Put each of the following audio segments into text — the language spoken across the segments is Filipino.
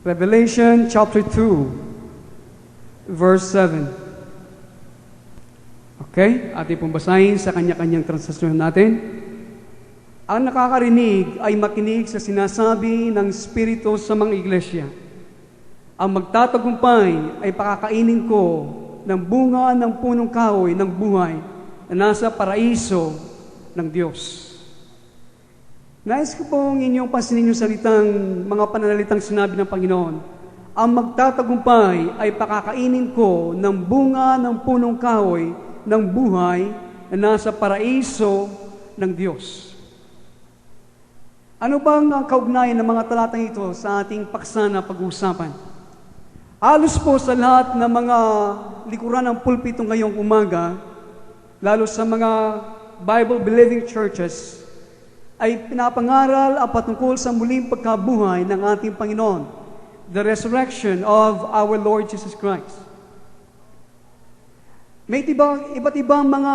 Revelation chapter 2, verse 7. Okay? Ating pong basahin sa kanya-kanyang translasyon natin. Ang nakakarinig ay makinig sa sinasabi ng Espiritu sa mga iglesia. Ang magtatagumpay ay pakakainin ko ng bunga ng punong kahoy ng buhay na nasa paraiso ng Diyos. Nais ko pong inyong pansinin yung salitang, mga pananalitang sinabi ng Panginoon. Ang magtatagumpay ay pakakainin ko ng bunga ng punong kahoy ng buhay na nasa paraiso ng Diyos. Ano bang ang kaugnayan ng mga talatang ito sa ating paksa na pag-uusapan? Halos po sa lahat ng mga likuran ng pulpito ngayong umaga, lalo sa mga Bible-believing churches, ay pinapangaral ang patungkol sa muling pagkabuhay ng ating Panginoon, the resurrection of our Lord Jesus Christ. May iba't ibang mga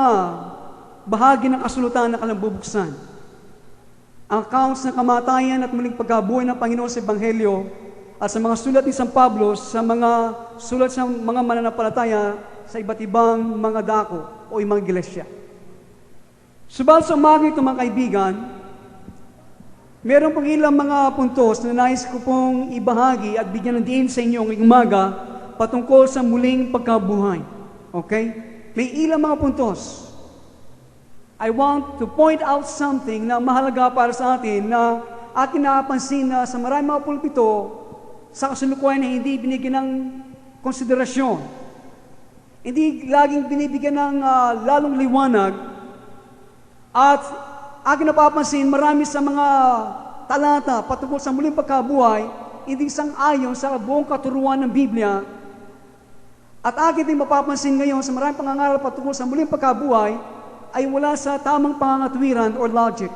bahagi ng kasulatan na kailangang bubuksan. Ang accounts ng kamatayan at muling pagkabuhay ng Panginoon sa Ebanghelyo at sa mga sulat ni San Pablo, sa mga sulat sa mga mananampalataya sa iba't ibang mga dako o mga iglesia. Subalit sa umaga ito mga kaibigan, meron pong ilang mga puntos na nais ko pong ibahagi at bigyan ng diin sa inyo ngayong umaga patungkol sa muling pagkabuhay. Okay? May ilang mga puntos. I want to point out something na mahalaga para sa atin na atin nakapansin na sa maraming mga pulpito sa kasalukuyan na hindi binigyan ng konsiderasyon. Hindi laging binibigyan ng lalong liwanag at aking napapansin, marami sa mga talata patungkol sa muling pagkabuhay, hindi sang-ayon sa buong katuruan ng Biblia. At aking din mapapansin ngayon sa maraming pangangaral patungkol sa muling pagkabuhay, ay wala sa tamang pangangatwiran or logic.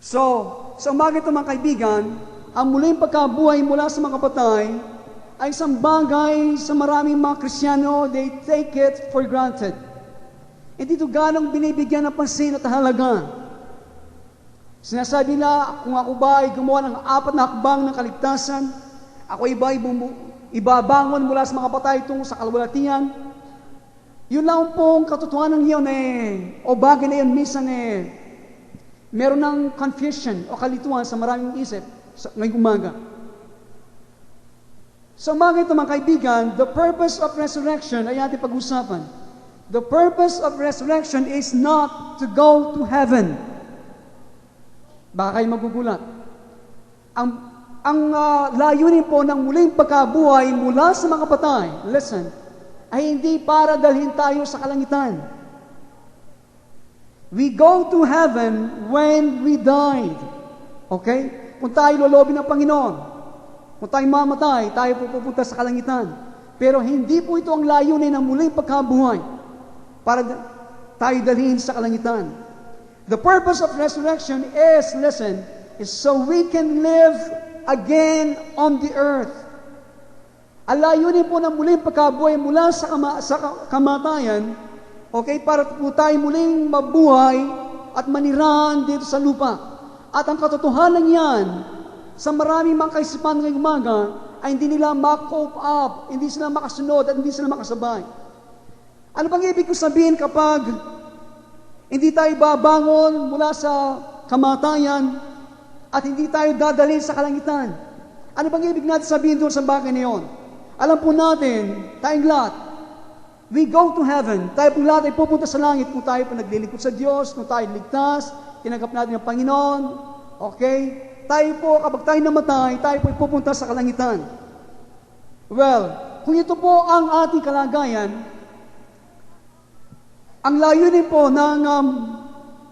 So, sa umaga ito mga kaibigan, ang muling pagkabuhay mula sa mga kapatay ay isang bagay sa maraming mga Kristiyano, they take it for granted. Hindi ito ganong binibigyan ng pansin at halaga. Sinasabi nila, kung ako ba ay gumawa ng 4 na hakbang ng kaligtasan, ako ay ibabangon mula sa mga patay tungo sa kalwalatian, yun lang pong katotohanan yun o bagay na yun, minsan meron ng confusion o kalituhan sa maraming isip ngayong umaga. Sa umaga ito mga kaibigan, the purpose of resurrection ay ating pag-usapan. The purpose of resurrection is not to go to heaven. Baka kayo magugulat. Ang layunin po ng muling pagkabuhay mula sa mga patay, listen, ay hindi para dalhin tayo sa kalangitan. We go to heaven when we died. Okay? Kung tayo lolobin ng Panginoon, kung tayo mamatay, tayo pupunta sa kalangitan. Pero hindi po ito ang layunin ng muling pagkabuhay para tayo dalhin sa kalangitan. The purpose of resurrection is, listen, is so we can live again on the earth. Ang layunin po ng muling pagkabuhay mula sa kamatayan, okay, para po tayo muling mabuhay at manirahan dito sa lupa. At ang katotohanan yan, sa maraming mga kaisipan ngayong umaga, ay hindi nila ma-cope up, hindi sila makasunod, at hindi sila makasabay. Ano bang ibig ko sabihin kapag hindi tayo babangon mula sa kamatayan at hindi tayo dadalhin sa kalangitan? Ano bang ibig natin sabihin doon sa bagay na yun? Alam po natin, tayong lahat, we go to heaven. Tayo po lahat ay pupunta sa langit kung tayo po naglilingkod sa Diyos, kung tayo ligtas, tinanggap natin ang Panginoon. Okay? Tayo po, kapag tayo namatay, tayo po ay pupunta sa kalangitan. Well, kung ito po ang ating kalagayan, ang layunin po ng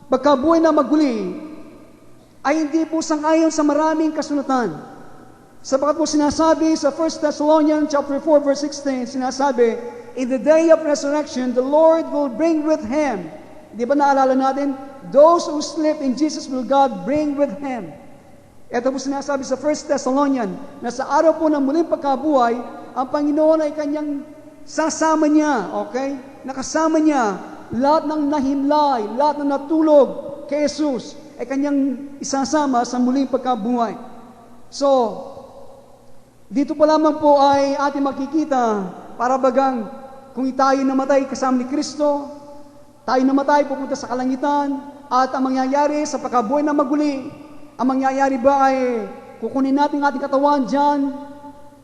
pagkabuhay na maguli ay hindi po sang-ayon sa maraming kasulatan. Sapagat po sinasabi sa 1 Thessalonians chapter 4 verse 16, sinasabi, in the day of resurrection, the Lord will bring with Him. Di ba naalala natin? Those who sleep in Jesus will God bring with Him. Ito po sinasabi sa 1 Thessalonians, na sa araw po ng muling pagkabuhay, ang Panginoon ay kanyang sasama niya, okay? Nakasama niya lahat ng nahimlay, lahat ng natulog kay Jesus ay kanyang isasama sa muling pagkabuhay. So, Dito pa lamang po ay ating makikita para bagang kung tayo namatay kasama ni Kristo, tayo namatay pupunta sa kalangitan, at ang mangyayari sa pagkabuhay na maguli, ang mangyayari ba ay kukunin natin ating katawan dyan,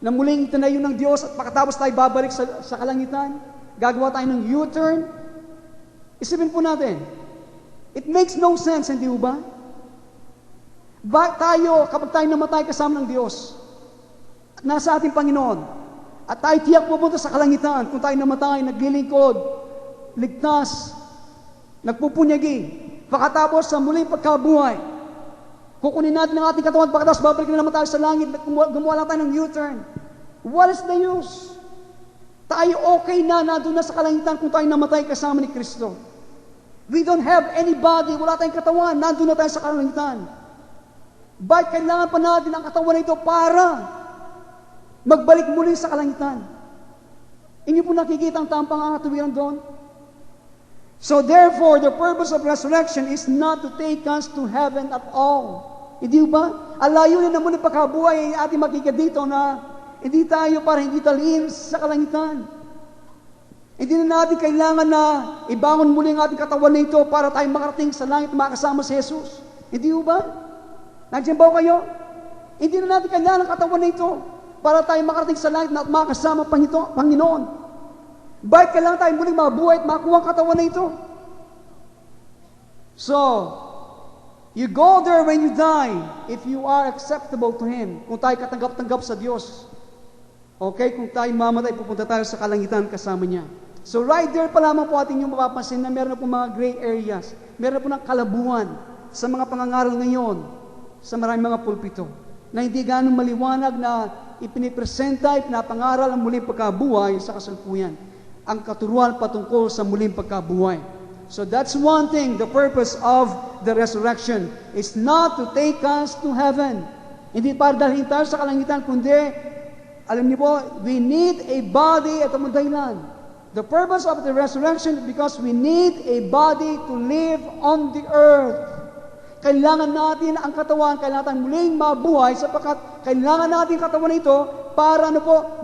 na muling itinayo ng Diyos at pagkatapos tayo babalik sa kalangitan, gagawa tayo ng U-turn? Isipin po natin, it makes no sense, hindi ba? Tayo, kapag tayo namatay kasama ng Diyos, nasa ating Panginoon, at tayo tiyak pupunta sa kalangitan, kung tayo namatay, naglilingkod, ligtas, nagpupunyagi, pagkatapos sa muling pagkabuhay, kukunin natin ang ating katawan, pagkatapos babalik na naman tayo sa langit, gumawa lang tayo ng U-turn. What is the use? Tayo okay na, nandun na sa kalangitan kung tayo namatay kasama ni Kristo. We don't have any body, wala tayong katawan, nandun na tayo sa kalangitan. Bakit kailangan pa natin ang katawan na ito para magbalik muli sa kalangitan? Inyo po nakikita ang tampang angatuwiran doon? So therefore, the purpose of resurrection is not to take us to heaven at all. Hindi ba? Alayo na naman ang pagkabuhay ay ating makikita dito na hindi tayo para hindi talhin sa kalangitan. Hindi na natin kailangan na ibangon muli ang ating katawan na ito para tayo makarating sa langit at makasama si Jesus. Hindi ba? Nandiyan ba kayo? Hindi na natin kailangan ang katawan na ito para tayo makarating sa langit at makasama Panginoon. Bakit kailangan tayo muling mabuhay at makuha ang katawan na ito? So, you go there when you die if you are acceptable to Him. Kung tayo katanggap-tanggap sa Diyos. Okay? Kung tayo mamatay, pupunta tayo sa kalangitan kasama niya. So right there pa lamang po ating yung mapapansin na meron na po mga gray areas. Meron na po ng kalabuan sa mga pangangaral ngayon sa maraming mga pulpito na hindi ganong maliwanag na ipinipresenta, ipinapangaral ang muling pagkabuhay sa kasalukuyan. Ang katuruan patungkol sa muling pagkabuhay. So that's one thing, the purpose of the resurrection is not to take us to heaven. Hindi para dalhin tayo sa kalangitan, kundi, alam niyo po, we need a body at ang dahilan. The purpose of the resurrection is because we need a body to live on the earth. Kailangan natin ang katawan, kailangan natin muling mabuhay sapagkat kailangan natin katawan ito para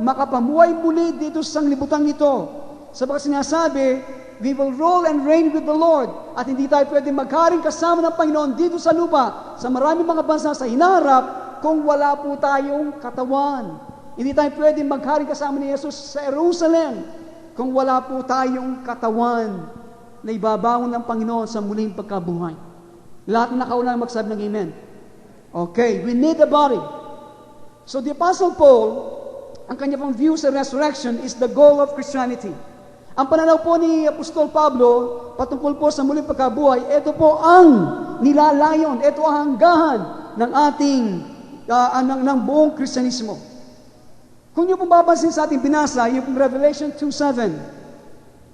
makapamuhay muli dito sa sanglibutan ito. Sapagkat sinasabi, we will rule and reign with the Lord. At hindi tayo pwede magharing kasama ng Panginoon dito sa lupa, sa maraming mga bansa sa hinaharap, kung wala po tayong katawan. Hindi tayo pwede magharing kasama ni Jesus sa Jerusalem, kung wala po tayong katawan na ibabangon ng Panginoon sa muling pagkabuhay. Lahat na nakaulang magsabi ng amen. Okay, we need a body. So the Apostle Paul, ang kanya pong view sa resurrection is the goal of Christianity. Ang pananaw po ni Apostol Pablo patungkol po sa muling pagkabuhay, ito po ang nilalayon, ito ang hanggahan ng ating ng buong Kristyanismo. Kung niyo pong babansin sa ating binasa, yung Revelation 2:7,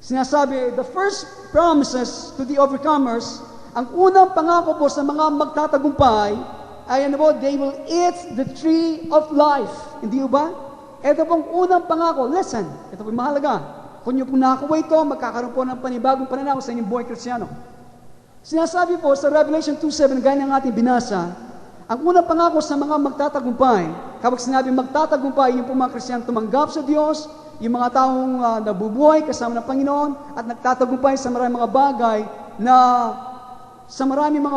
sinasabi, the first promises to the overcomers, ang unang pangako po sa mga magtatagumpay, ay they will eat the tree of life. Hindi ba? Ito pong unang pangako. Listen, ito po mahalaga. Kung niyo pong nakakuha ito, magkakaroon po ng panibagong pananaw sa inyong buhay Kristiyano. Sinasabi po sa Revelation 2:7, gaya ng ating binasa, ang unang pangako sa mga magtatagumpay, kapag sinabi magtatagumpay, yung po mga Kristiyano tumanggap sa Diyos, yung mga taong nabubuhay kasama ng Panginoon, at nagtatagumpay sa maraming mga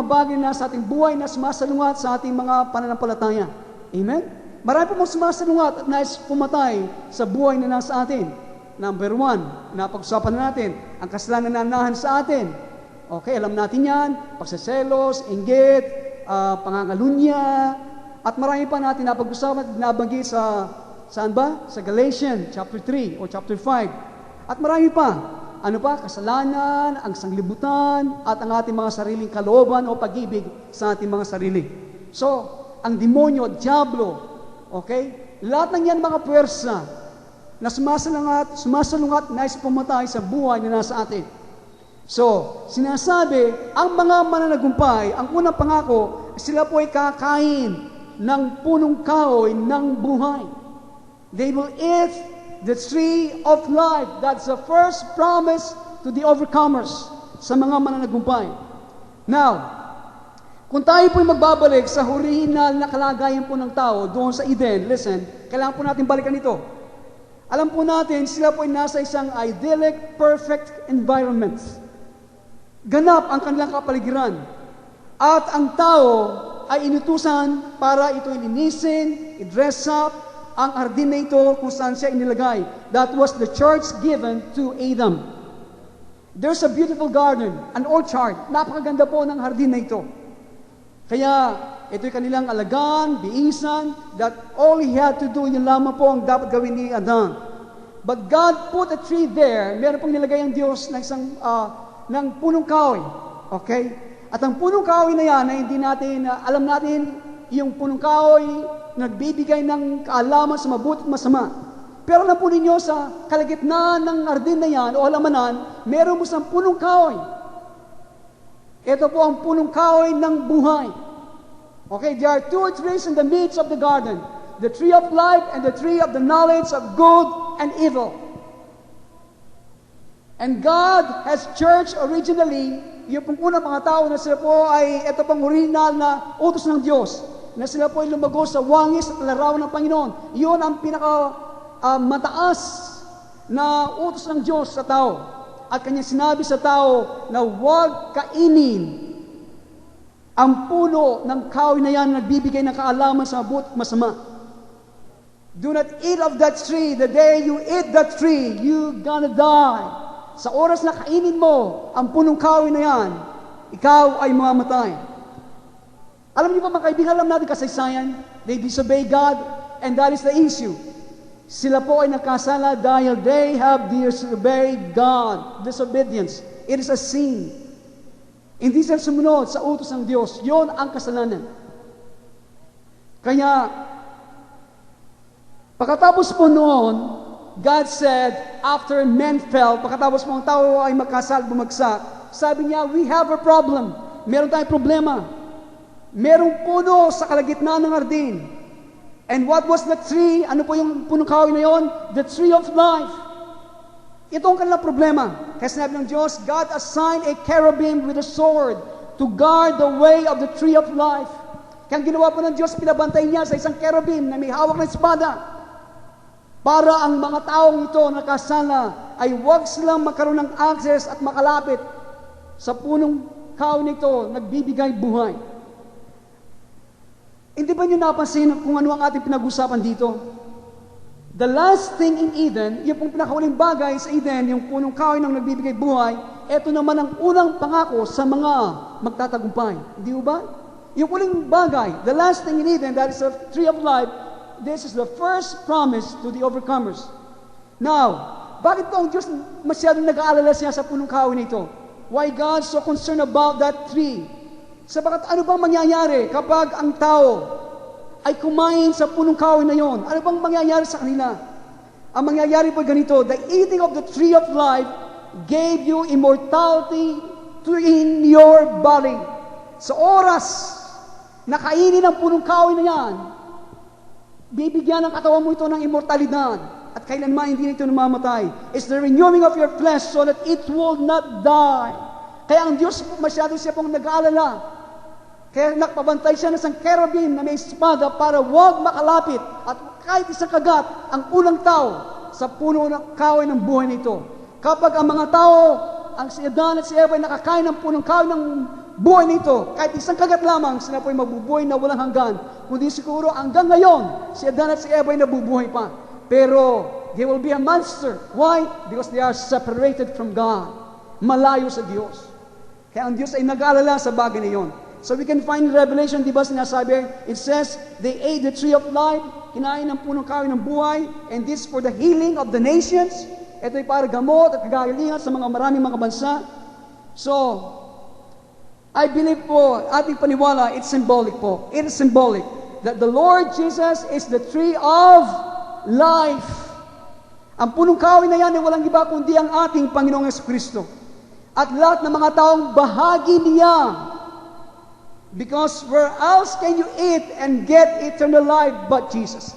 bagay na sa ating buhay na sumasalungat sa ating mga pananampalataya. Amen? Marami po mong sumasalungat at nais pumatay sa buhay na nasa atin. Number 1, napag-usapan na natin, ang kasalanan na nanahan sa atin. Okay, alam natin yan, pagseselos, inggit, pangangalunya, at marami pa natin napag-usapan at nabanggit saan ba? Sa Galatians chapter 3 o chapter 5. At marami pa. Ano pa? Kasalanan, ang sanglibutan, at ang ating mga sariling kalooban o pag-ibig sa ating mga sarili. So, ang demonyo, diablo, okay? Lahat ng yan mga puwersa na sumasalungat, nais pumatay sa buhay na nasa atin. So, sinasabi, ang mga mananagumpay, ang unang pangako, sila po ay kakain ng punong kahoy ng buhay. They will eat the tree of life. That's the first promise to the overcomers sa mga mananagumpay. Now, Kung tayo po'y magbabalik sa original na kalagayan po ng tao doon sa Eden, listen, kailangan po natin balikan ito. Alam po natin, sila po'y nasa isang idyllic, perfect environment. Ganap ang kanilang kapaligiran. At ang tao ay inutusan para ito linisin, i-dress up, ang hardin na ito kung saan siya inilagay. That was the charge given to Adam. There's a beautiful garden, an orchard. Napakaganda po ng hardin na ito. Kaya, ito'y kanilang alagaan, biisan, that all he had to do, yun lamang po ang dapat gawin ni Adan. But God put a tree there. Meron pong nilagay ang Diyos ng isang, ng punong kahoy. Okay? At ang punong kahoy na yan, na hindi natin, alam natin, yung punong kahoy, nagbibigay ng kaalaman sa mabuti at masama. Pero alam po ninyo, sa kalagitnaan ng hardin na yan, o halamanan, meron mo isang punong kahoy. Ito po ang punong kahoy ng buhay. Okay, there are two trees in the midst of the garden. The tree of life and the tree of the knowledge of good and evil. And God has church originally, yung pong unang mga tao na sila po ay ito pang original na utos ng Diyos. Na sila po ay lumago sa wangis at larawan ng Panginoon. Iyon ang mataas na utos ng Diyos sa tao. At kanya sinabi sa tao na huwag kainin ang puno ng kahoy na yan na nagbibigay ng kaalaman sa mabuti at masama. Do not eat of that tree. The day you eat that tree, you gonna die. Sa oras na kainin mo ang punong kahoy na yan, ikaw ay mamamatay. Alam niyo ba mga kaibigan, alam natin kasaysayan, they disobey God, and that is the issue. Sila po ay nakasala dahil they have disobeyed God. Disobedience. It is a sin. Hindi sila sumunod sa utos ng Diyos. Yon ang kasalanan. Kaya, pagkatapos po noon, God said, after men fell, pagkatapos po ang tao ay magkasal, bumagsak, sabi niya, we have a problem. Meron tayong problema. Merong puno sa kalagitnaan ng hardin. And what was the tree? Ano po yung punong kahoy na yon? The tree of life. Ito ang kanilang problema. Kaya sinabi ng Diyos, God assigned a cherubim with a sword to guard the way of the tree of life. Kaya ginawa po ng Diyos, pinabantay niya sa isang cherubim na may hawak ng espada. Para ang mga taong ito nakasala ay huwag silang magkaroon ng access at makalapit sa punong kahoy nito, nagbibigay buhay. Hindi ba niyo napansin kung ano ang ating pinag-usapan dito? The last thing in Eden, yung pong pinakahuling bagay sa Eden, yung punong kahoy ng nagbibigay buhay, ito naman ang unang pangako sa mga magtatagumpay. Hindi ba? Yung huling bagay, the last thing in Eden, that is the tree of life, this is the first promise to the overcomers. Now, bakit po ang Diyos masyadong nag-aalala siya sa punong kahoy nito? Why God so concerned about that tree? Sabagat ano bang mangyayari kapag ang tao ay kumain sa punong kahoy na yon? Ano bang mangyayari sa kanila? Ang mangyayari po ganito, the eating of the tree of life gave you immortality in your body. Sa oras na kainin ang punong kahoy na yan, bibigyan ng katawan mo ito ng immortalidad at kailanman hindi ito namamatay. It's the renewing of your flesh so that it will not die. Kaya ang Diyos masyado siya pong nag-aalala. Kaya nakpabantay siya ng isang cherubim na may espada para huwag makalapit at kahit isang kagat ang unang tao sa puno ng kahoy ng buhay nito. Kapag ang mga tao, ang si Adan at si Eva ay nakakain ng punong kahoy ng buhay nito, kahit isang kagat lamang, sila po ay mabubuhay na walang hanggan. Kundi siguro hanggang ngayon, si Adan at si Eva ay nabubuhay pa. Pero they will be a monster. Why? Because they are separated from God. Malayo sa Diyos. Kaya ang Diyos ay nag-aalala sa bagay na yon. So we can find in Revelation, di ba sinasabi, it says, they ate the tree of life, kinain ng punong kahoy ng buhay, and this for the healing of the nations. Ito ay para gamot at kagalingan sa mga maraming mga bansa. So, I believe po, ating paniwala, it's symbolic po. It is symbolic that the Lord Jesus is the tree of life. Ang punong kahoy na yan ay walang iba kundi ang ating Panginoong Jesucristo. At lahat ng mga taong bahagi niya. Because where else can you eat and get eternal life but Jesus?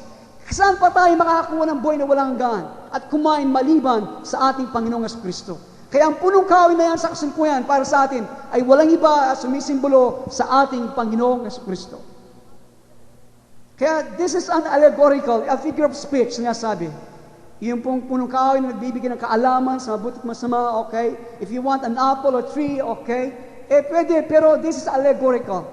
Saan pa tayo makakakuha ng buhay na walang hanggan at kumain maliban sa ating Panginoong Jesucristo? Kaya ang punong kahoy na yan sa kasalukuyan para sa atin ay walang iba sumisimbolo sa ating Panginoong Jesucristo. Kaya this is an allegorical, a figure of speech, sinasabi. Yung pong punong kahoy na nagbibigay ng kaalaman sa mabuti at masama, okay? If you want an apple or tree, okay? Pwede, pero this is allegorical.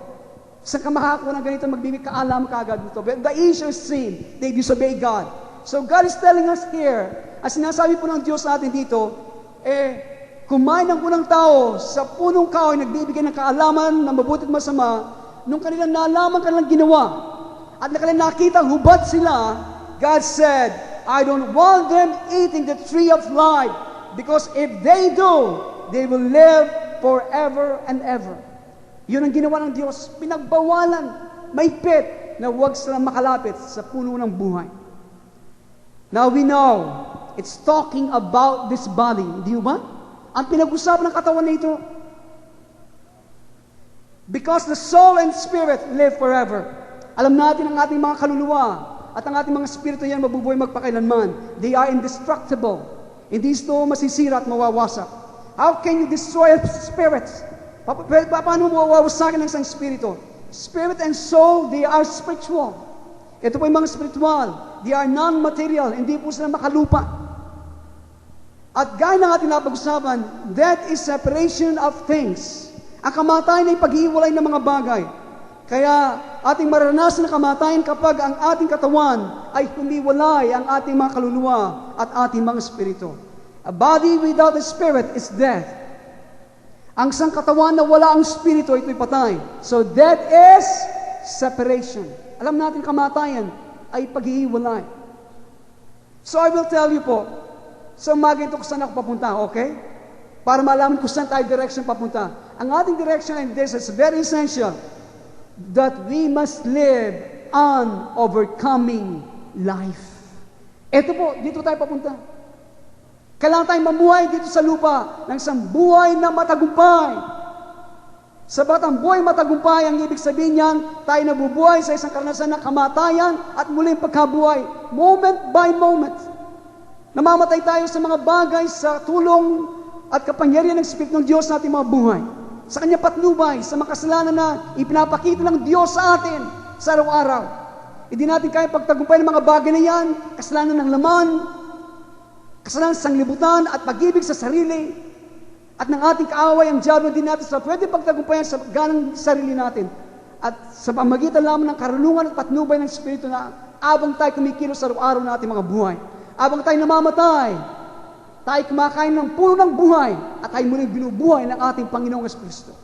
Saan ka makakakuha ng ganito, magbibigay kaalaman kaagad dito. But the issue is sin. They disobey God. So God is telling us here, as sinasabi po ng Diyos natin dito, kumain ng unang tao sa punong kahoy, nagbibigay ng kaalaman na mabuti at masama, nung kanilang nalaman, kanilang ginawa, at kanilang nakita, hubad sila, God said, I don't want them eating the tree of life, because if they do, they will live forever and ever. Yun ang ginawa ng Diyos, pinagbawalan, mahigpit, na huwag silang makalapit sa puno ng buhay. Now we know, it's talking about this body. Di ba? Ang pinag-usapan ng katawan na ito. Because the soul and spirit live forever. Alam natin ang ating mga kaluluwa at ang ating mga spirito yan mabubuhay magpakailanman. They are indestructible. Hindi ito masisira at mawawasak. How can you destroy a spirit? Paano mo mawawasakin ng isang spirito? Spirit and soul, they are spiritual. Ito po yung mga spiritual. They are non-material. Hindi po sila makalupa. At gaya ng ating napag-usapan, that is separation of things. Ang kamatayan ay pag-iwalay ng mga bagay. Kaya ating maranasan na kamatayan kapag ang ating katawan ay humiwalay ang ating mga kaluluwa at ating mga spirito. A body without a spirit is death. Ang isang katawan na wala ang spirito, ito'y patay. So that is separation. Alam natin kamatayan ay pag-iwalay. So I will tell you po, so maginto kung saan ako papunta, okay? Para malaman kung saan tayo direction papunta. Ang ating direction, and this is very essential, that we must live an overcoming life. Ito po, dito tayo papunta. Kailangan tayong mamuhay dito sa lupa ng isang buhay na matagumpay. Sabat ang buhay matagumpay, ang ibig sabihin niyan, tayo nabubuhay sa isang karanasan ng kamatayan at muling pagkabuhay, moment by moment. Namamatay tayo sa mga bagay sa tulong at kapangyarihan ng Espiritu ng Diyos sa ating mga buhay. Sa Kanya patnubay, sa makasalanan na ipinapakita ng Diyos sa atin sa araw-araw. Hindi natin kaya pagtagumpay ng mga bagay na yan, kasalanan ng laman, kasalanan sa sanglibutan at pag-ibig sa sarili, at ng ating kaaway, ang diablo din natin sa pwede pagtagumpayan sa ganang sarili natin. At sa pamagitan lamang ng karunungan at patnubay ng Espiritu na abang tayo kumikilos sa araw-araw na ating mga buhay. Abang tayo namamatay, tayo kumakain ng puno ng buhay at tayo muling binubuhay ng ating Panginoong Jesucristo.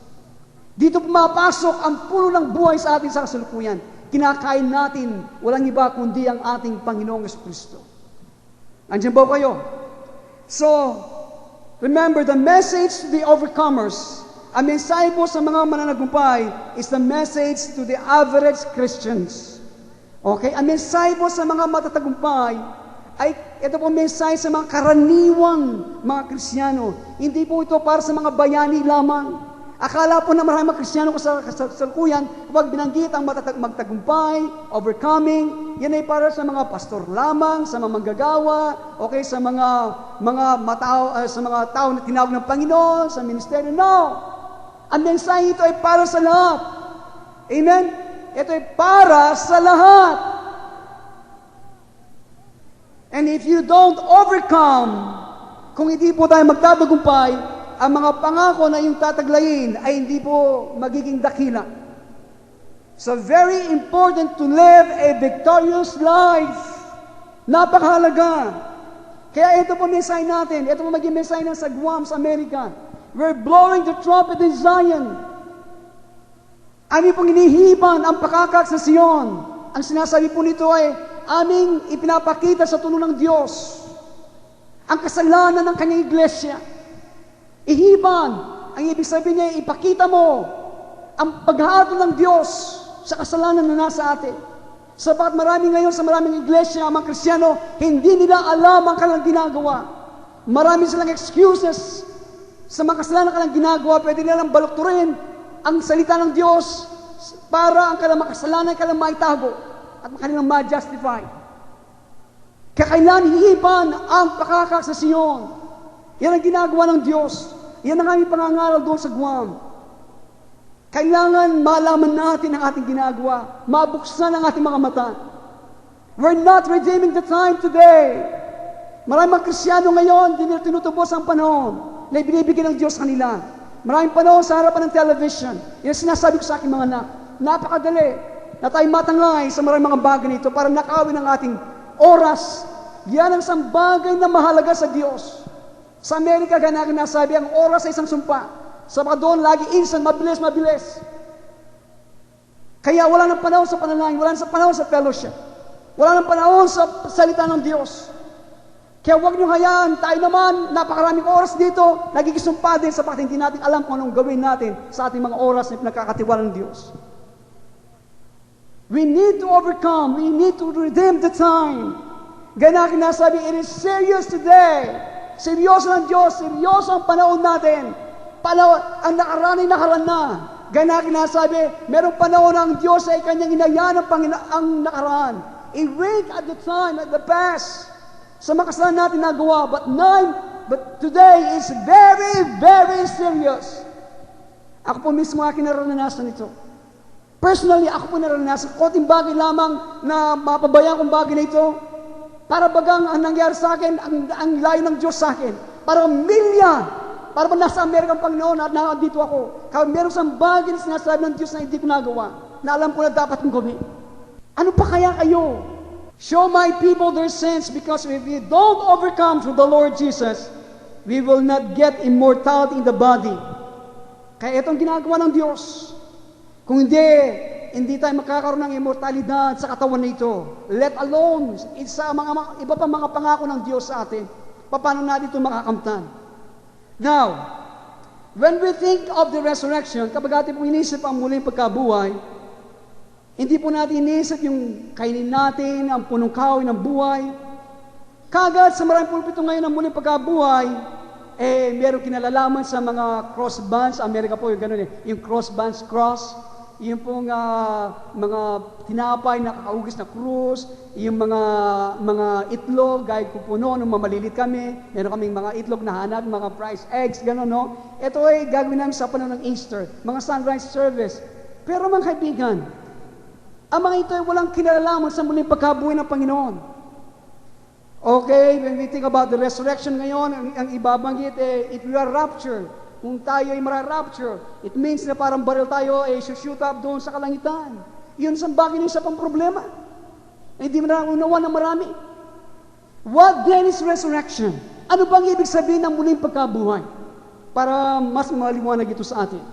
Dito pumapasok ang puno ng buhay sa ating sa kasalukuyan. Kinakain natin, walang iba kundi ang ating Panginoong Jesucristo. Andiyan ba kayo? So, remember, the message to the overcomers, ang mensahe po sa mga mananagumpay is the message to the average Christians. Okay? Ang mensahe po sa mga matatagumpay ay ito po mensahe sa mga karaniwang mga Kristiyano. Hindi po ito para sa mga bayani lamang. Akala po na maraming mga Kristiyano sa kasalukuyan, kapag binanggit ang magtagumpay, overcoming, yan ay para sa mga pastor lamang, sa mga manggagawa, okay, sa mga tao na tinawag ng Panginoon, sa ministeryo. No! Ang mensahe ito ay para sa lahat. Amen? Ito ay para sa lahat. And if you don't overcome, kung hindi po tayo magtatagumpay, ang mga pangako na yung tataglayin ay hindi po magiging dakila. So very important to live a victorious life. Napakahalaga. Kaya ito po mensahe natin. Ito po maging mensahe na sa Guam, sa Amerika. We're blowing the trumpet in Zion. Aming pong inihiban ang pakakak sa Sion. Ang sinasabi po nito ay aming ipinapakita sa tulong ng Diyos ang kasalanan ng kanyang iglesia. Ihiban, ang ibig sabihin niya, ipakita mo ang paghahatol ng Diyos sa kasalanan na nasa atin. Sabat marami ngayon sa maraming iglesia, mga Kristiyano, hindi nila alam ang kanilang ginagawa. Marami silang excuses sa mga kasalanan na kanilang ginagawa. Pwede nilang balukturin ang salita ng Diyos para ang kanilang makasalanan, kanilang maitago at kanilang ma-justify. Kaya kailan hihiban ang pakakak sa Sion. Yan ang ginagawa ng Diyos. Yan ang aming pangangaral doon sa Guam. Kailangan malaman natin ang ating ginagawa. Mabuksan ang ating mga mata. We're not redeeming the time today. Maraming mga Kristiyano ngayon, hindi nila tinutubos ang panahon na ibinibigay ng Diyos kanila. Maraming panahon sa harapan ng television. Yan ang sinasabi ko sa aking mga anak. Napakadali na tayo matangay sa maraming mga bagay nito para nakawin ang ating oras. Yan ang isang bagay na mahalaga sa Diyos. Sa Amerika, ganang nasabi, ang oras ay isang sumpa. Sa mga doon, lagi instant, mabilis, mabilis. Kaya wala nang panahon sa panalangin, wala nang panahon sa fellowship. Wala nang panahon sa salita ng Diyos. Kaya huwag niyo hayaan, tayo naman, napakaraming oras dito, nagkikisumpa din sapagkat hindi natin alam kung anong gawin natin sa ating mga oras na pinagkakatiwala ng Diyos. We need to overcome, we need to redeem the time. Gaya na kinasabi, it is serious today. Seryoso ng Diyos, seryoso ang panahon natin. Ang nakaraan ay nakaraan na. Gaya na kinasabi, merong panahon na ang Diyos ay kanyang inayaan ang nakaraan. I-wait at the time, at the past. Sa makasalanan natin nagawa. But today is very, very serious. Ako po mismo aking naranasan ito. Personally, ako po naranasan. Konting bagay lamang na mapabayaan kong bagay na ito. Para bagang ang nangyari sa akin, ang layo ng Diyos sa akin. Para milya. Para ba nasa Amerika ang Panginoon at nakadito ako. Kaya meron isang bagay na sinasabi ng Diyos na hindi ko nagawa. Na alam ko na dapat kong gawin. Ano pa kaya kayo? Show my people their sins, because if we don't overcome through the Lord Jesus, we will not get immortality in the body. Kaya itong ginagawa ng Diyos. Kung hindi tayo makakaroon ng immortalidad sa katawan na ito. Let alone sa mga iba pa mga pangako ng Diyos sa atin. Paano natin ito makakamtan? Now, when we think of the resurrection, kapag ating pong inisip ang muling pagkabuhay, hindi po natin iniisip yung kainin natin, ang punong kahoy ng buhay. Kagad sa maraming pulpito ngayon ng muling pagkabuhay, meron kinalalaman sa mga cross bands. Amerika po yung gano'n yung cross bands cross. Yung pong mga tinapay na kakaugis na krus, yung mga itlog, gaya ko po noon, nung mamalilit kami, meron kaming mga itlog na hanap, mga price eggs, gano'n, no? Ito ay gagawin namin sa panahon ng Easter, mga sunrise service. Pero mga kaibigan, ang mga ito ay walang kinalalaman sa muling pagkabuhay ng Panginoon. Okay, when we think about the resurrection ngayon, ang ibabanggit, if we are raptured, kung tayo ay mara-rapture, it means na parang baril tayo ay shoot up doon sa kalangitan. Yun sa bagay ng isa pang problema. Hindi mo na unawa ng marami. What then is resurrection? Ano bang ibig sabihin ng muling pagkabuhay? Para mas maliwanag ito sa atin.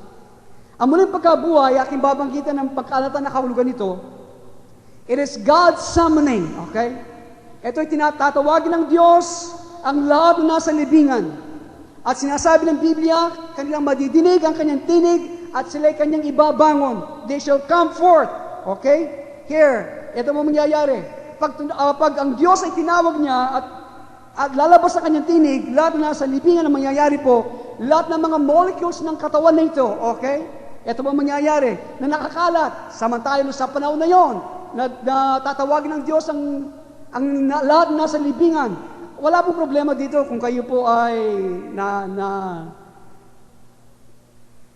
Ang muling pagkabuhay, aking babanggitan ng pagkalatan na kahulugan nito, it is God's summoning, okay? Ito ay tinatawagin ng Diyos ang lahat na nasa libingan. At sinasabi ng Biblia, kanilang madidinig ang kanyang tinig at sila'y kanyang ibabangon. They shall come forth, okay? Here, ito mo mangyayari. Pag ang Diyos ay tinawag niya at lalabas sa kanyang tinig, lahat na nasa libingan na mangyayari po, lahat ng mga molecules ng katawan na ito, okay? Ito po mangyayari na nakakalat, samantalang sa panahon na yon, na tatawagin ng Diyos ang lahat na nasa libingan. Wala pong problema dito kung kayo po ay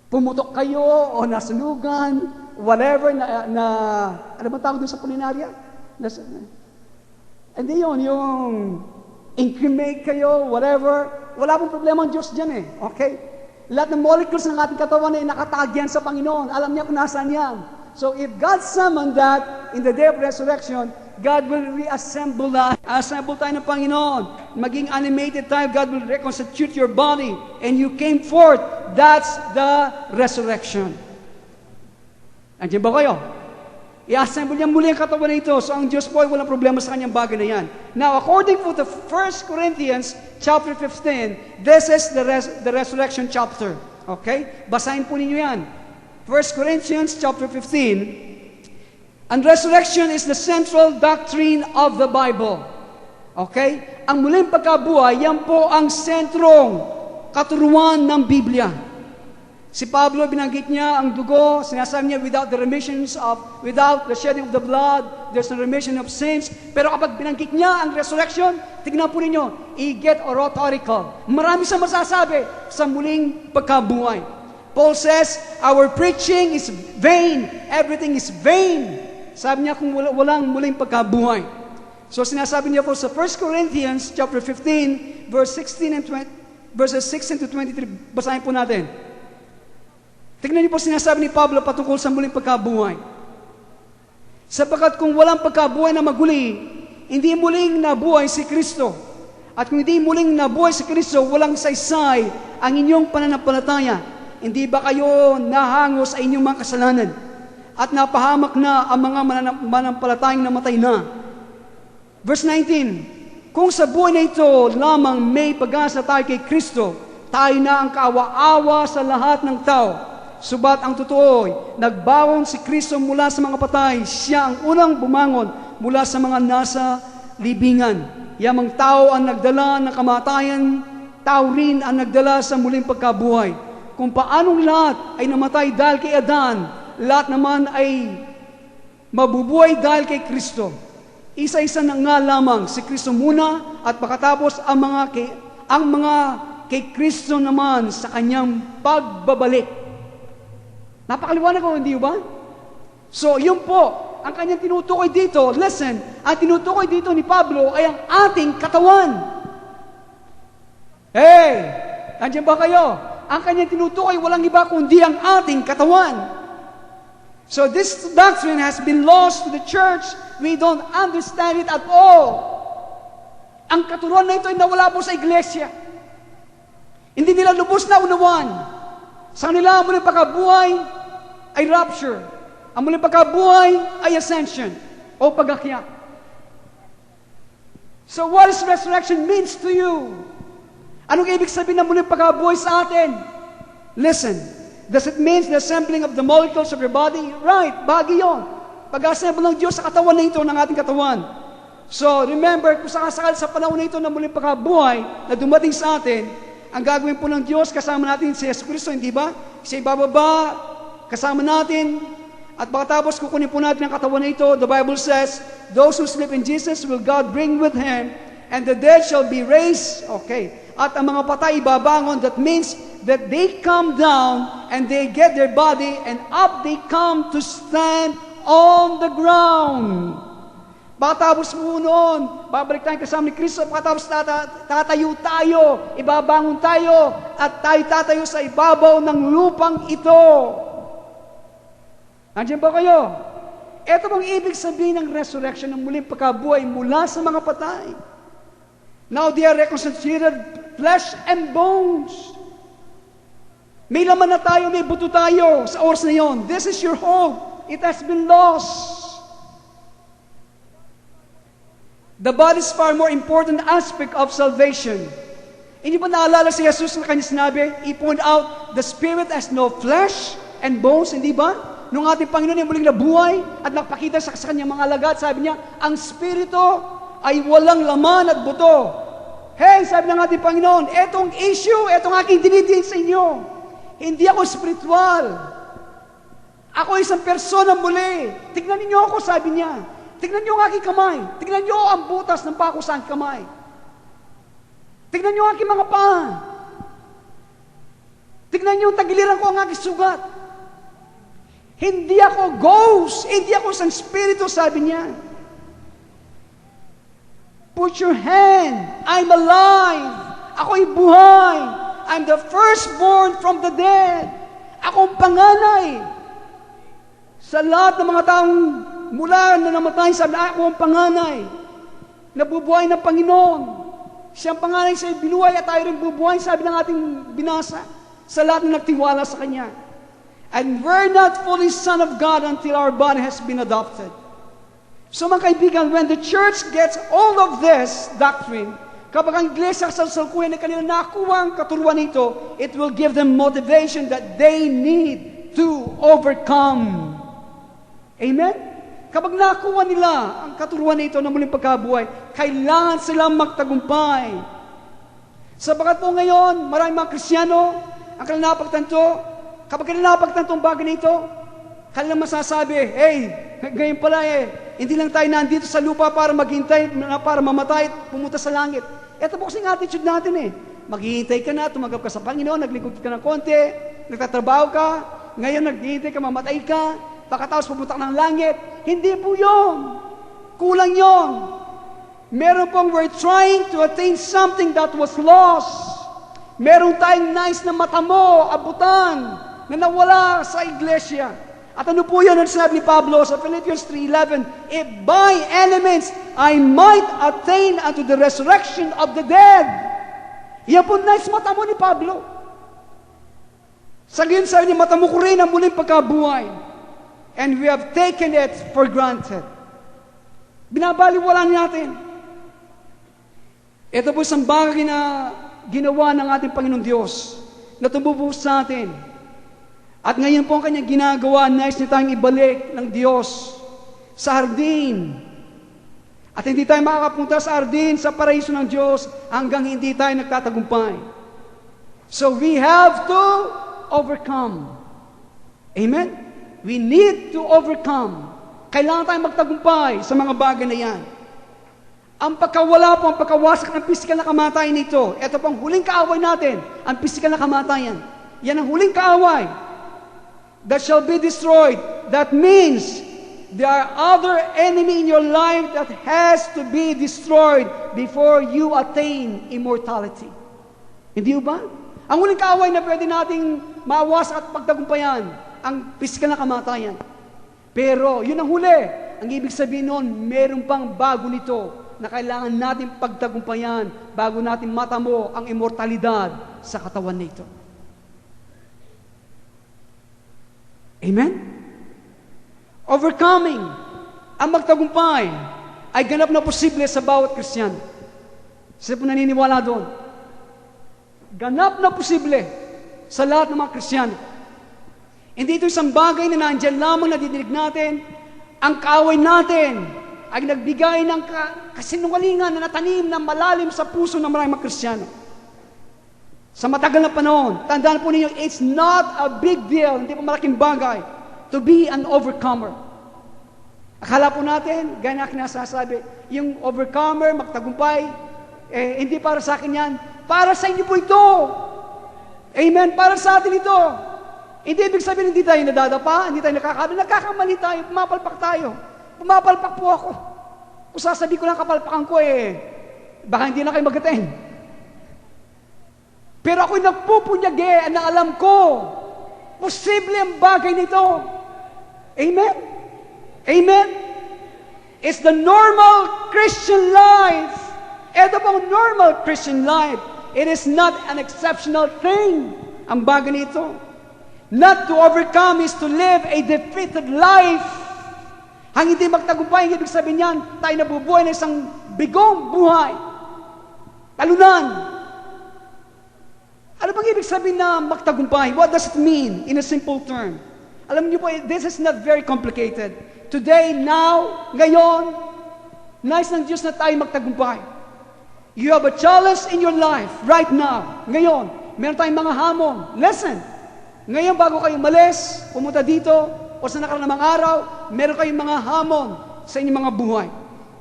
pumutok kayo o nasunugan, whatever, ano ba tawag doon sa pulinarya? Hindi yun, yung incriminate kayo, whatever. Wala pong problema ang Diyos dyan eh. Okay? Lahat ng molecules ng ating katawan ay nakatagyan sa Panginoon. Alam niya kung nasaan yan. So if God summoned that in the day of resurrection, God will reassemble that. Assemble tayo ng Panginoon. Maging animated tayo. God will reconstitute your body. And you came forth. That's the resurrection. Andiyan ba kayo? I-assemble niya muli ang katawan na ito. So ang Diyos po ay walang problema sa kanyang bagay na yan. Now, according to the 1 Corinthians chapter 15, this is the resurrection chapter. Okay? Basahin po ninyo yan. 1 Corinthians chapter 15. And resurrection is the central doctrine of the Bible. Okay? Ang muling pagkabuhay, yan po ang sentrong katuruan ng Biblia. Si Pablo, binanggit niya ang dugo, sinasabi niya, without the shedding of the blood, there's no remission of sins. Pero kapag binanggit niya ang resurrection, tignan po ninyo, i-get oratorical. Marami sa masasabi sa muling pagkabuhay. Paul says, our preaching is vain. Everything is vain. Sabi niya kung walang muling pagkabuhay. So sinasabi niya po sa 1 Corinthians chapter 15, verses 16 to 23. Basahin po natin. Tignan niyo po sinasabi ni Pablo patungkol sa muling pagkabuhay. Sapagkat kung walang pagkabuhay na maguli, hindi muling nabuhay si Kristo. At kung hindi muling nabuhay si Kristo, walang saysay ang inyong pananampalataya. Hindi ba kayo nahangos sa inyong mga kasalanan? At napahamak na ang mga manampalatayang namatay na. Verse 19, kung sa buhay na ito lamang may pag-asa tayo kay Kristo, tayo na ang kaawa-awa sa lahat ng tao. Subat ang totoo, nagbangon si Kristo mula sa mga patay. Siya ang unang bumangon mula sa mga nasa libingan. Yamang tao ang nagdala ng kamatayan, tao rin ang nagdala sa muling pagkabuhay. Kung paanong lahat ay namatay dahil kay Adan, lahat naman ay mabubuhay dahil kay Kristo. Isa-isa na nga lamang si Kristo muna at pagkatapos ang mga kay Kristo naman sa kanyang pagbabalik. Napakaliwanag ko, hindi ba? So, yun po, ang kanyang tinutukoy dito, listen, ang tinutukoy dito ni Pablo ay ang ating katawan. Hey! Nandiyan ba kayo? Ang kanyang tinutukoy, walang iba kundi ang ating katawan. So, this doctrine has been lost to the church. We don't understand it at all. Ang katuruan na ito ay nawala po sa iglesia. Hindi nila lubos na unawan. Sa kanila, ang muling pagkabuhay ay rapture. Ang muling pagkabuhay ay ascension o pag-akyat. So what does resurrection means to you? Anong ibig sabihin ng muling pagkabuhay sa atin? Listen, does it mean the assembling of the molecules of your body? Right, bagay yun. Pag-assemble ng Diyos sa katawan na ito, ng ating katawan. So remember, kung sakasakal sa panahon na ito ng muling pagkabuhay na dumating sa atin, ang gagawin po ng Diyos, kasama natin si Jesus Cristo, hindi ba? Siya ibababa, kasama natin, at pagkatapos kukunin po natin ang katawan na ito. The Bible says, those who sleep in Jesus will God bring with Him, and the dead shall be raised. Okay. At ang mga patay ibabangon, that means that they come down, and they get their body, and up they come to stand on the ground. Pagkatapos mo noon, babalik tayo kasama ni Kristo, pagkatapos tatayo tayo, ibabangon tayo, at tayo tatayo sa ibabaw ng lupang ito. Nandiyan ba kayo? Ito bang ibig sabihin ng resurrection, ng muling pagkabuhay mula sa mga patay? Now they are reconstituted flesh and bones. May laman na tayo, may buto tayo sa oras na yon. This is your hope. It has been lost. The body is far more important aspect of salvation. Hindi ba naalala si Jesus na kanya sinabi, i-point out, the Spirit has no flesh and bones, hindi ba? Nung ating Panginoon ay muling nabuhay at nagpakita sa kanyang mga alagad, sabi niya, ang Spirito ay walang laman at buto. Hey, sabi ng ating Panginoon, etong issue, etong aking dinidiin sa inyo. Hindi ako spiritual. Ako isang persona muli. Tignan ninyo ako, sabi niya. Tignan niyo ang aking kamay. Tignan niyo ang butas ng pako sa aking kamay. Tignan niyo ang aking mga paa. Tignan niyo ang tagiliran ko, ang aking sugat. Hindi ako ghost. Hindi ako isang spirito, sabi niya. Put your hand. I'm alive. Ako'y buhay. I'm the firstborn from the dead. Ako ang panganay. Sa lahat ng mga taong mula na namatay, sabi na ako ang panganay. Nabubuhay ng Panginoon. Siyang panganay sa binuhay at tayo rin bubuhay, sabi ng ating binasa, sa lahat na nagtiwala sa Kanya. And we're not fully son of God until our body has been adopted. So mga kaibigan, when the church gets all of this doctrine, kapag ang iglesia sa salkuyan na kanila nakuha ang katuruan nito, it will give them motivation that they need to overcome. Amen? Kapag nakuha nila ang katuruan nito ng muling pagkabuhay, kailangan silang magtagumpay. Sabagat po ngayon, maraming mga Kristiyano, ang kanilang napagtanto, Kapag kinalapagtan itong bagay na ito, kanilang masasabi, hey, ngayon pala hindi lang tayo nandito sa lupa para maghintay, para mamatay at pumunta sa langit. Ito po kasing attitude natin Maghihintay ka na, tumanggap ka sa Panginoon, naglingkod ka ng konti, nagtatrabaho ka, ngayon naghihintay ka, mamatay ka, pagkatapos pumunta ka ng langit. Hindi po yun. Kulang yun. Meron pong we're trying to attain something that was lost. Meron tayong nais na matamo, abutan, na nawala sa iglesia. At ano po yan ang sinabi ni Pablo sa Philippians 3:11? If by elements I might attain unto the resurrection of the dead. Yan po nais matamo ni Pablo. Sa gayon sabi niya, matamo ko rin ang muling pagkabuhay. And we have taken it for granted. Binabaliwala natin. Ito po isang bagay na ginawa ng ating Panginoon Diyos na tumubuhos sa atin. At ngayon po ang kanyang ginagawa, nais niya tayong ibalik ng Diyos sa hardin. At hindi tayo makakapunta sa hardin, sa paraiso ng Diyos, hanggang hindi tayo nagtatagumpay. So we have to overcome. Amen? We need to overcome. Kailangan tayong magtagumpay sa mga bagay na yan. Ang pagkawala po, ang pagkawasak ng pisikal na kamatayan nito, ito pong huling kaaway natin, ang pisikal na kamatayan. Yan ang huling kaaway that shall be destroyed. That means there are other enemy in your life that has to be destroyed before you attain immortality. Hindi ba? Ang huling kaaway na pwede nating mawasak at pagtagumpayan, ang pisikal na kamatayan. Pero yun ang huli. Ang ibig sabihin nun, meron pang bago nito na kailangan natin pagtagumpayan bago natin matamo ang immortalidad sa katawan nito. Amen? Overcoming, ang magtagumpay, ay ganap na posible sa bawat Kristiyano. Sino po naniniwala doon? Ganap na posible sa lahat ng mga Kristiyano. Hindi ito isang bagay na nandyan lamang nadidinig natin. Ang kaaway natin ay nagbigay ng kasinungalingan na natanim na malalim sa puso ng maraming mga Kristiyano. Sa matagal na panahon, tandaan po ninyo, it's not a big deal, hindi po malaking bagay, to be an overcomer. Akala po natin, gaya na kinasasabi, yung overcomer, magtagumpay, hindi para sa akin yan, para sa inyo po ito. Amen, para sa atin ito. Hindi ibig sabihin, hindi tayo nadadapa, hindi tayo nagkakamali tayo, pumapalpak tayo. Pumapalpak po ako. Kung sasabihin ko lang kapalpakan ko, baka hindi na kayo mag-attend. Pero ako'y nagpupunyagi na alam ko, posible ang bagay nito. Amen? Amen? It's the normal Christian life. Ito pong normal Christian life. It is not an exceptional thing. Ang bagay nito. Not to overcome is to live a defeated life. Ang hindi magtagumpay, ibig sabihin yan, tayo nabubuhay na isang bigong buhay. Talunan. Ano bang ibig sabihin na magtagumpay? What does it mean in a simple term? Alam niyo po, this is not very complicated. Today, now, ngayon, nais ng Diyos na tayo magtagumpay. You have a challenge in your life right now. Ngayon, meron tayong mga hamon. Listen, ngayon bago kayo malis, pumunta dito, o sa nakaraang araw, meron kayong mga hamon sa inyong mga buhay.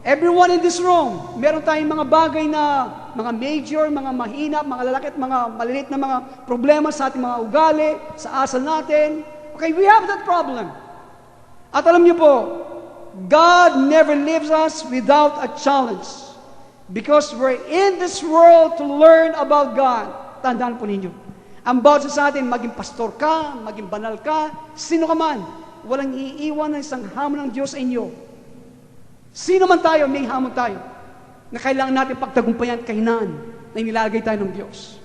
Everyone in this room, meron tayong mga bagay na mga major, mga mahina, mga lalaki at mga maliliit na mga problema sa ating mga ugali, sa asal natin. Okay, we have that problem. At alam niyo po, God never leaves us without a challenge. Because we're in this world to learn about God. Tandaan po ninyo. Ang bawat sa atin, maging pastor ka, maging banal ka, sino ka man, walang iiwan ng isang hamon ng Diyos sa inyo. Sino man tayo, may hamon tayo na kailangan natin pagtagumpayan at kahinaan na inilagay tayo ng Diyos.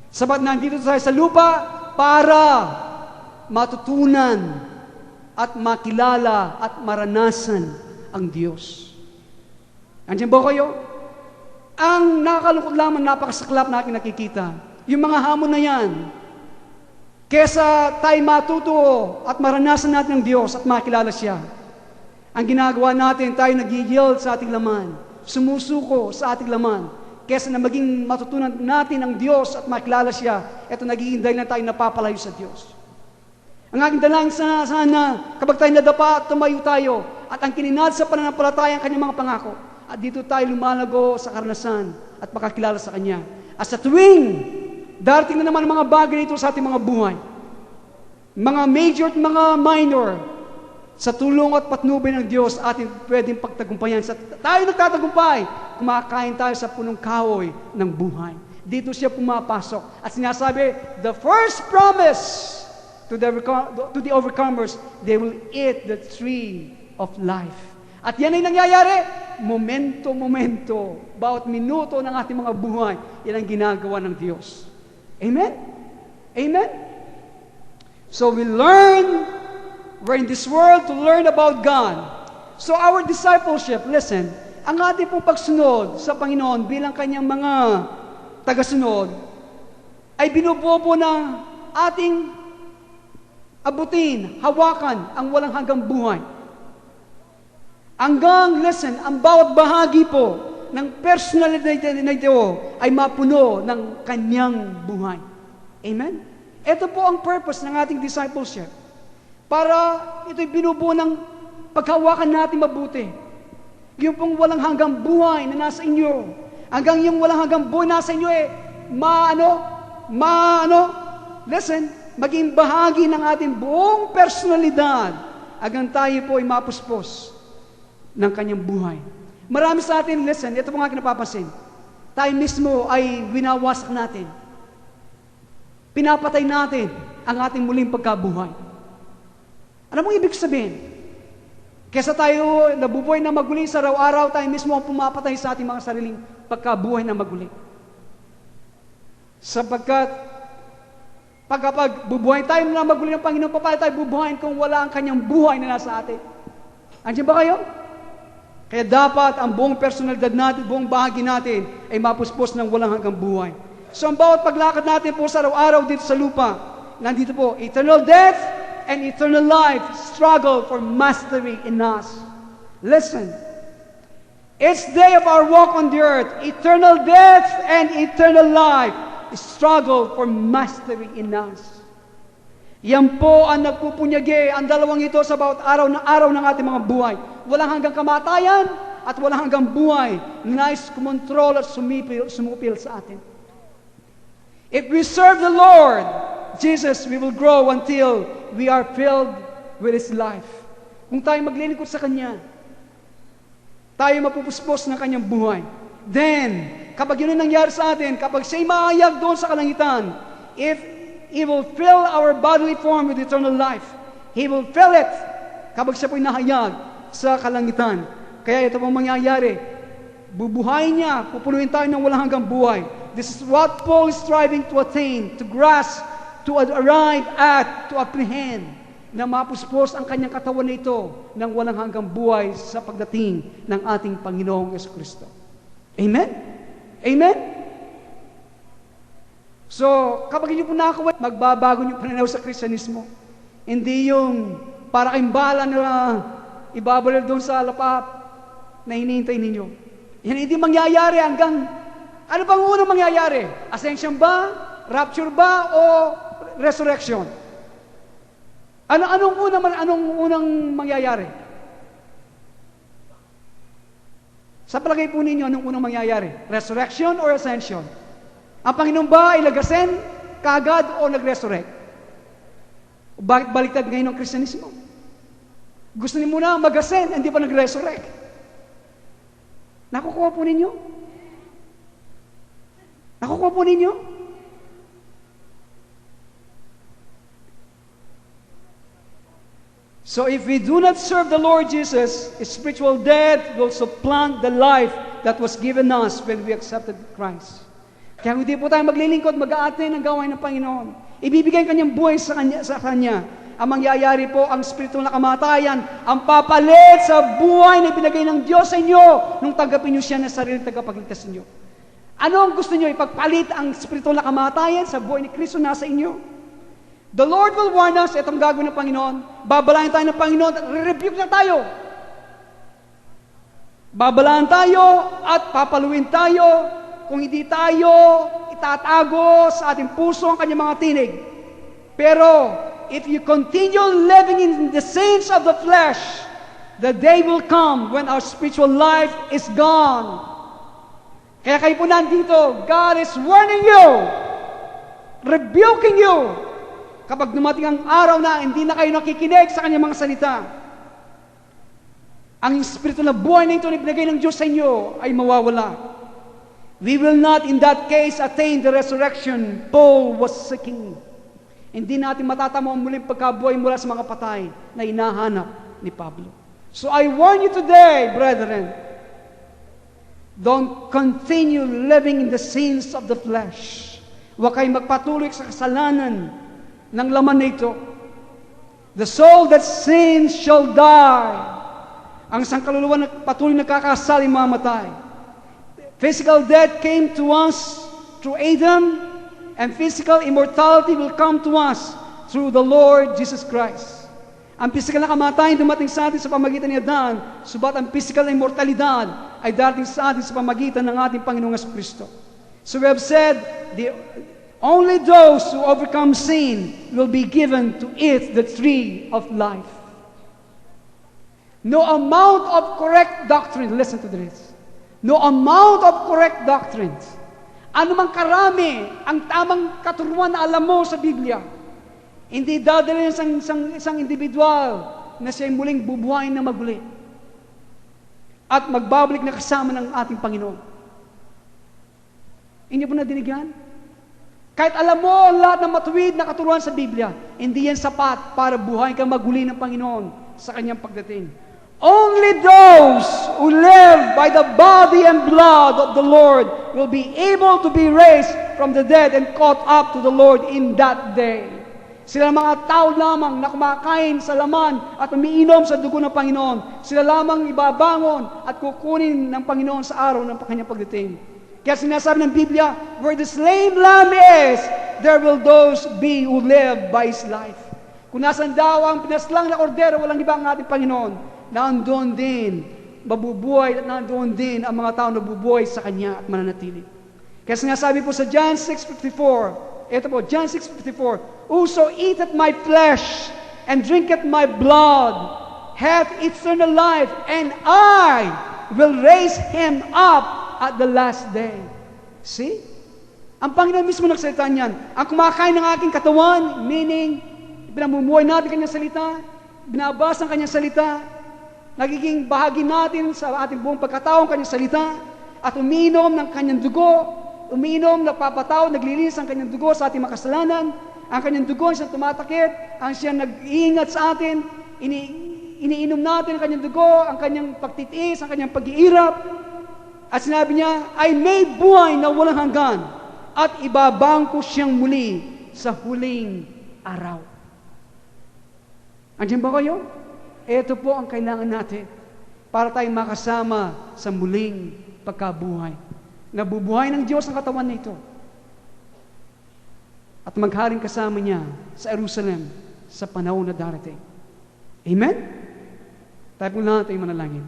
Sabat nandito tayo sa lupa para matutunan at makilala at maranasan ang Diyos. Andiyan ba kayo? Ang nakakalungkot lamang, napakasaklap na aking nakikita. Yung mga hamon na yan, kesa tayo matuto at maranasan natin ang Diyos at makilala siya, ang ginagawa natin, tayo nag-yield sa ating laman, sumusuko sa ating laman, kesa na maging matutunan natin ang Diyos at makilala siya, ito nagiging dahil na tayo napapalayo sa Diyos. Ang aking dalangin sana, kapag tayo nadapa at tumayo tayo, at ang kininad sa pananampalataya ang kanyang mga pangako, at dito tayo lumalago sa karanasan at makakilala sa Kanya. At sa tuwing, darating na naman ang mga bagay nito sa ating mga buhay, mga major at mga minor, sa tulong at patnubay ng Diyos, ating pwedeng pagtagumpayan. Sa tayo nagtatagumpay, kumakain tayo sa punong kahoy ng buhay. Dito siya pumapasok. At sinasabi, the first promise to the overcomers, they will eat the tree of life. At yan ay nangyayari, momento-momento, bawat minuto ng ating mga buhay, yan ang ginagawa ng Diyos. Amen? Amen? So we're in this world to learn about God. So our discipleship, listen, ang ating pong pagsunod sa Panginoon bilang kanyang mga tagasunod, ay binubuo po na ating abutin, hawakan ang walang hanggang buhay. Listen, ang bawat bahagi po ng personalidad na ito ay mapuno ng kanyang buhay. Amen? Ito po ang purpose ng ating discipleship. Para ito'y binubuo ng paghawakan natin mabuti. Yung pong walang hanggang buhay na nasa inyo. Hanggang yung walang hanggang buhay nasa inyo listen, maging bahagi ng ating buong personalidad hanggang tayo po ay mapuspos ng kanyang buhay. Marami sa atin, listen, ito po nga kinapapansin. Tayo mismo ay winawasak natin. Pinapatay natin ang ating muling pagkabuhay. Ano mong ibig sabihin? Kesa tayo nabubuhay na maguli sa araw-araw, tayo mismo ang pumapatay sa ating mga sariling pagkabuhay na maguli. Sapagkat pagkapag bubuhay tayo na maguli ng Panginoon, paano tayo bubuhayin kung wala ang kanyang buhay na nasa atin? Andiyan ba kayo? Kaya dapat ang buong personalidad natin, buong bahagi natin ay mapuspos ng walang hanggang buhay. So ang bawat paglakad natin po sa araw-araw dito sa lupa, nandito po, eternal death and eternal life struggle for mastery in us. Listen, each day of our walk on the earth, eternal death and eternal life struggle for mastery in us. Yan po ang nagpupunyagi, ang dalawang ito sa bawat araw ng ating mga buhay. Walang hanggang kamatayan at walang hanggang buhay na nais kumontrol at sumupil sa atin. If we serve the Lord Jesus, we will grow until we are filled with His life. Kung tayo maglilingkod sa Kanya, tayo mapupuspos ng Kanyang buhay. Then, kapag yun ang nangyari sa atin, kapag siya'y maayag doon sa kalangitan, if He will fill our bodily form with eternal life, He will fill it kapag siya po'y nahayag sa kalangitan. Kaya ito pong mangyayari, bubuhayin niya, pupunuin tayo ng walang hanggang buhay. This is what Paul is striving to attain, to grasp, to arrive at, to apprehend, na mapuspos ang kanyang katawan na ito ng walang hanggang buhay sa pagdating ng ating Panginoong Jesucristo. Amen? Amen? So, kapag inyo po nakakaway, magbabago niyo pananaw sa Kristyanismo. Hindi yung para kayong bala na ibabalil doon sa lapap na hinihintay ninyo. Yan hindi mangyayari hanggang, ano bang unang mangyayari? Ascension ba? Rapture ba? O resurrection? Anong unang mangyayari? Sa palagay po ninyo, anong unang mangyayari? Resurrection or ascension? Ang Panginoon ba ay lagasin kaagad o nag-resurrect? O bakit baliktad ngayon ng Kristyanismo? Gusto niyo muna magasin, hindi pa nag-resurrect. Nakukuha po ninyo? Nakukuha po ninyo? So if we do not serve the Lord Jesus, spiritual death will supplant the life that was given us when we accepted Christ. Kaya hindi po tayo maglilingkod, mag-aatin ang gawain ng Panginoon. Ibibigay kanyang buhay sa Kanya. Ang mangyayari po, ang spiritual na kamatayan, ang papalit sa buhay na ibinigay ng Diyos sa inyo nung tanggapin niyo siya na sariling tagapagligtas niyo. Ano ang gusto niyo? Ipagpalit ang spiritual na kamatayan sa buhay ni Kristo nasa inyo? The Lord will warn us, itong gagawin ng Panginoon, babalayan tayo ng Panginoon at re-rebuke na tayo. Babalaan tayo at papaluin tayo kung hindi tayo itatago sa ating puso ang kanyang mga tinig. Pero, if you continue living in the sins of the flesh, the day will come when our spiritual life is gone. Kaya kayo po nandito, God is warning you, rebuking you, kapag dumating ang araw na hindi na kayo nakikinig sa kanyang mga salita. Ang espiritu na buhay na ito na ibinigay ng Diyos sa inyo ay mawawala. We will not in that case attain the resurrection Paul was seeking. Hindi natin matatamo ang muling pagkabuhay mula sa mga patay na hinahanap ni Pablo. So I warn you today, brethren, don't continue living in the sins of the flesh. Huwag kayong magpatuloy sa kasalanan ng laman na ito. The soul that sins shall die. Ang isang kaluluwa na patuloy nagkakasal ay mamatay. Physical death came to us through Adam, and physical immortality will come to us through the Lord Jesus Christ. Ang physical na kamatayan dumating sa atin sa pamagitan ni Adan, subat ang physical na immortalidad ay darating sa atin sa pamagitan ng ating Panginoong Jesucristo. So we have said, only those who overcome sin will be given to eat the tree of life. No amount of correct doctrine, listen to this. No amount of correct doctrines, anumang karami ang tamang katuruan na alam mo sa Biblia, hindi dadalhin sa isang individual na siya'y muling bubuhayin na maguli at magbabalik na kasama ng ating Panginoon. Hindi po nadinig yan? Kahit alam mo ang lahat ng matuwid na katuruan sa Biblia, hindi yan sapat para buhayin kang maguli ng Panginoon sa kanyang pagdating. Only those who live by the body and blood of the Lord will be able to be raised from the dead and caught up to the Lord in that day. Sila mga tao lamang na kumakain sa laman at umiinom sa dugo ng Panginoon. Sila lamang ibabangon at kukunin ng Panginoon sa araw ng kanyang pagdating. Kaya sinasabi ng Biblia, where the slain lamb is, there will those be who live by His life. Kung nasan daw ang pinaslang na kordero, walang iba ang ating Panginoon. Nandoon din, mabubuhay at nandoon din ang mga tao na bubuhay sa Kanya at mananatili. Kaya sinasabi po sa John 6:54, ito po, John 6:54, whoso eateth my flesh and drinketh my blood hath eternal life, and I will raise him up at the last day. See? Ang Panginoon mismo nagsalita niyan. Ang kumakain ng aking katawan, meaning, pinamumuhay natin kanyang salita, binabasa ang kanyang salita, nagiging bahagi natin sa ating buong pagkatao ang kanyang salita, at umiinom ng kanyang dugo, umiinom, nagpapataw, naglilinis ang kanyang dugo sa ating makasalanan, ang kanyang dugo ang siyang tumatakip, ang siyang nag-iingat sa atin, iniinom natin ang kanyang dugo, ang kanyang pagtitiis, ang kanyang pag-iirap, at sinabi niya, ay may buhay na walang hanggan, at ibabangko siyang muli sa huling araw. Andiyan ba kayo? Ito po ang kailangan natin para tayong makasama sa muling pagkabuhay. Nabubuhay ng Diyos ang katawan na ito. At magharing kasama niya sa Jerusalem sa panahon na darating. Amen? Tayo po lang tayo manalangin.